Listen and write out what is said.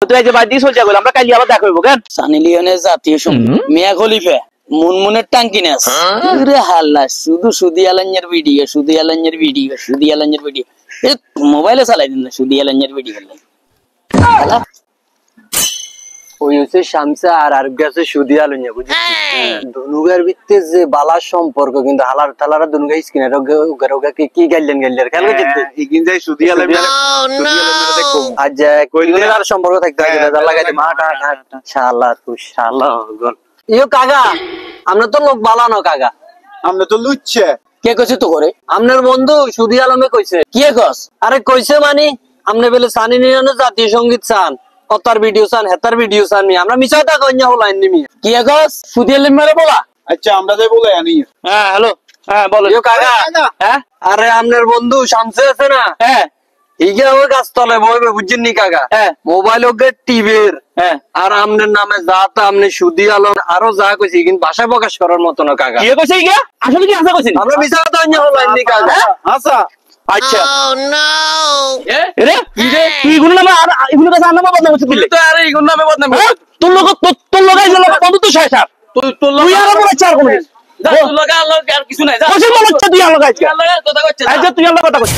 তুই যে বাদ দিয়ে চলছে আমরা কালি আবার দেখা হইব কেন? সানি লিওনের জাতীয় সঙ্গীত, মিয়া খলিফা, মুনমুনের টাঙ্কি নাচ, রে হাল্লা শুধু সুদি আলাঞ্জের ভিডিও, সুদি আলাঞ্জের ভিডিও, সুদি আলাঞ্জের ভিডিও। এ মোবাইলে চালাই দিন না সুদি আলাঞ্জের ভিডিও। ওই হচ্ছে শামসা আর আরেক আছে সুদি আলাঞ্জা, বুঝছিস? ধনুগার ভিত্তে যে বালার সম্পর্ক কিন্তু হালার তালারা ধনুগা স্কিনের ওগাকে কি গাইলেন খেয়াল করছিস? ইগিন যাই সুদি আলাঞ্জা দেখো আজ যে কইলের আর সম্পর্ক থাকতে হয় না, লাগাইতে মাটা শালা তু শালা গল। ইয়ো কাকা, আমরা তো লোক বালানো কাকা, আমরা তো লুচ্ছে। কে কইছে তো করে? আপনার বন্ধু সুদি আলমে কইছে। কি কস? আরে কইছে মানে আপনি বলে সানি লিওনের জাতীয় সঙ্গীত চান, অতার ভিডিও চান, হেতার ভিডিও চান, আমরা মিছাটা কইনা হলাইন নিমি। কি কস? সুদি আলমের বলা? আচ্ছা আমরা যাই বলে আনি। হ্যাঁ হ্যালো, হ্যাঁ বলো। ইয়ো কাকা, হ্যাঁ আরে আপনার বন্ধু শামসে আছে না, হ্যাঁ ইগে ওই গাছতলায় বইবে, বুঝছেন নি কাকা? হ্যাঁ মোবাইল ওকে টিভির হ্যাঁ আর আপনার নামে যা তা আপনি সুদি আলম আরো যা কইছি কিন্তু ভাষায় প্রকাশ করার মতো না কাকা। কি কইছে কি? আসলে কি আশা কইছেন? আমরা মিছাটা কইনা হলাইন নি কাকা। আচ্ছা আচ্ছা রে তুই গুলো নামে আর এগুলো কাছে নামে বদনাম হচ্ছে দিলে তো আরে ইগুন নামে বদনাম। তোর লোক তোর লোকাই যে লোক বন্ধু তো শেষ আর তোর তুই আর আমার চার কোন তোর লগা আর কিছু নাই। বসে বলছ তুই আর লাগাইছ কথা কইছিস। আচ্ছা তুই আর কথা কইছ